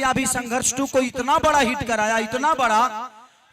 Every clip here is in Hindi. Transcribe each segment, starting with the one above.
कि अभी संघर्ष 2 को इतना बड़ा हिट कराया, इतना बड़ा,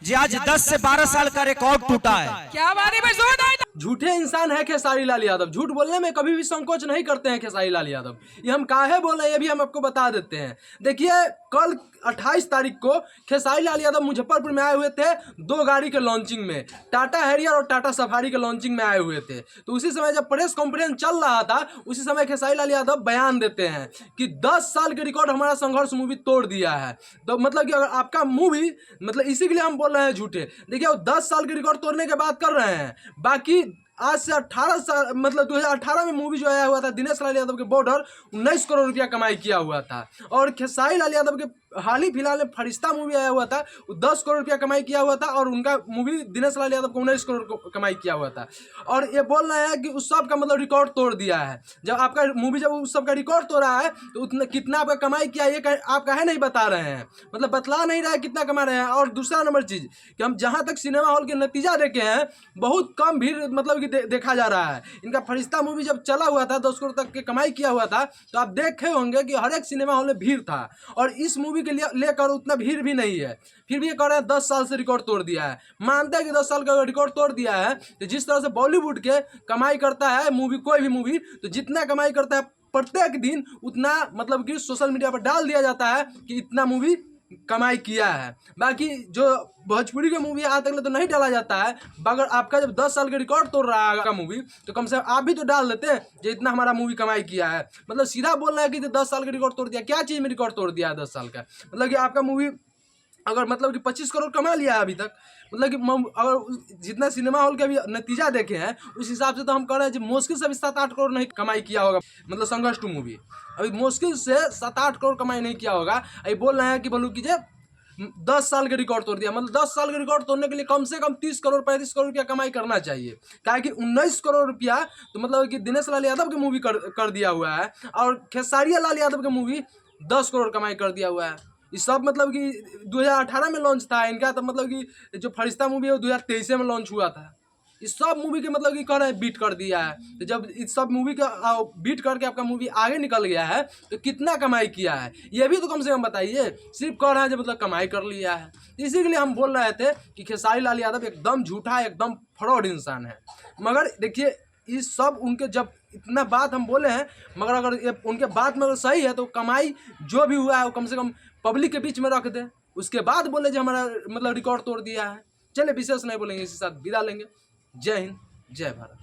जी आज 10 से 12 साल का रिकॉर्ड टूटा है। क्या बात है। झूठे इंसान है खेसारी लाल यादव, झूठ बोलने में कभी भी संकोच नहीं करते हैं खेसारी लाल यादव। ये हम काहे बोल रहे हैं ये भी हम आपको बता देते हैं। देखिए कल 28 तारीख को खेसारी लाल यादव मुजफ्फरपुर में आए हुए थे 2 गाड़ी के लॉन्चिंग में, टाटा हैरियर और टाटा सफारी के लॉन्चिंग में आए हुए थे। तो उसी समय जब प्रेस कॉन्फ्रेंस चल रहा था उसी समय खेसारी लाल यादव बयान देते हैं कि 10 साल के रिकॉर्ड हमारा संघर्ष मूवी तोड़ दिया है। तो मतलब कि अगर आपका मूवी, मतलब इसी के लिए हम बोल रहे हैं झूठे। देखिए वो 10 साल के रिकॉर्ड तोड़ने के बात कर रहे हैं, बाकी आज से 18 साल, मतलब 2018 में मूवी जो आया हुआ था दिनेश लाल यादव के बॉर्डर 19 करोड़ रुपया कमाई किया हुआ था। और खेसारी लाल यादव के हाल ही फिलहाल में फरिश्ता मूवी आया हुआ था, वो 10 करोड़ रुपया कमाई किया हुआ था और उनका मूवी दिनेश लाल यादव को 19 करोड़ कमाई किया हुआ था। और ये बोल रहे हैं कि उस सब का मतलब रिकॉर्ड तोड़ दिया है। जब आपका मूवी जब उस सब का रिकॉर्ड तोड़ा है तो उतना कितना आपका कमाई किया ये आप काहे नहीं बता रहे हैं, मतलब बतला नहीं रहा है कितना कमा रहे हैं। और दूसरा नंबर चीज़ कि हम जहाँ तक सिनेमा हॉल के नतीजा देखे हैं बहुत कम भीड़ मतलब कि देखा जा रहा है। इनका फरिश्ता मूवी जब चला हुआ था 10 करोड़ तक के कमाई किया हुआ था तो आप देखे होंगे कि हर एक सिनेमा हॉल में भीड़ था, और इस मूवी के लिए लेकर उतना भीड़ भी नहीं है। फिर भी ये कह रहे हैं 10 साल से रिकॉर्ड तोड़ दिया है। मानते हैं कि 10 साल का रिकॉर्ड तोड़ दिया है, तो जिस तरह से बॉलीवुड के कमाई करता है मूवी, कोई भी मूवी, तो जितना कमाई करता है प्रत्येक दिन उतना मतलब कि सोशल मीडिया पर डाल दिया जाता है कि इतना मूवी कमाई किया है। बाकी जो भोजपुरी के मूवी आज तक तो नहीं डाला जाता है, मगर आपका जब 10 साल के रिकॉर्ड तोड़ रहा है मूवी तो कम से कम आप भी तो डाल देते हैं जो इतना हमारा मूवी कमाई किया है। मतलब सीधा बोल रहा है कि 10 साल का रिकॉर्ड तोड़ दिया, क्या चीज़ में रिकॉर्ड तोड़ दिया है 10 साल का? मतलब कि आपका मूवी अगर मतलब कि 25 करोड़ कमा लिया है अभी तक, मतलब कि अगर जितना सिनेमा हॉल के अभी नतीजा देखे हैं उस हिसाब से तो हम कह रहे हैं कि मुश्किल से अभी 7-8 करोड़ नहीं कमाई किया होगा। मतलब संघर्ष 2 मूवी अभी मुश्किल से 7-8 करोड़ कमाई नहीं किया होगा। अभी बोल रहे हैं कि बोलूँ कीजिए 10 साल के रिकॉर्ड तोड़ दिया। मतलब 10 साल के रिकॉर्ड तोड़ने के लिए कम से कम 30 करोड़ 35 करोड़ रुपया कमाई करना चाहिए। क्या कि 19 करोड़ रुपया तो मतलब कि दिनेश लाल यादव की मूवी कर दिया हुआ है, और खेसारी लाल यादव की मूवी 10 करोड़ कमाई कर दिया हुआ है। ये सब मतलब कि 2018 में लॉन्च था इनका, तो मतलब कि जो फरिश्ता मूवी है वो 2023 में लॉन्च हुआ था। इस सब मूवी के मतलब कि कह रहे हैं बीट कर दिया है। तो जब इस सब मूवी का बीट करके आपका मूवी आगे निकल गया है तो कितना कमाई किया है ये भी तो कम से कम बताइए। सिर्फ कह रहे हैं जो मतलब कमाई कर लिया है। इसी के लिए हम बोल रहे थे कि खेसारी लाल यादव एकदम झूठा, एकदम फ्रॉड इंसान है। मगर देखिए इस सब उनके जब इतना बात हम बोले हैं, मगर अगर ये उनके बात में अगर सही है तो कमाई जो भी हुआ है वो कम से कम पब्लिक के बीच में रख दे, उसके बाद बोले जो हमारा मतलब रिकॉर्ड तोड़ दिया है। चलिए विशेष नहीं बोलेंगे, इसी साथ विदा लेंगे। जय हिंद, जय भारत।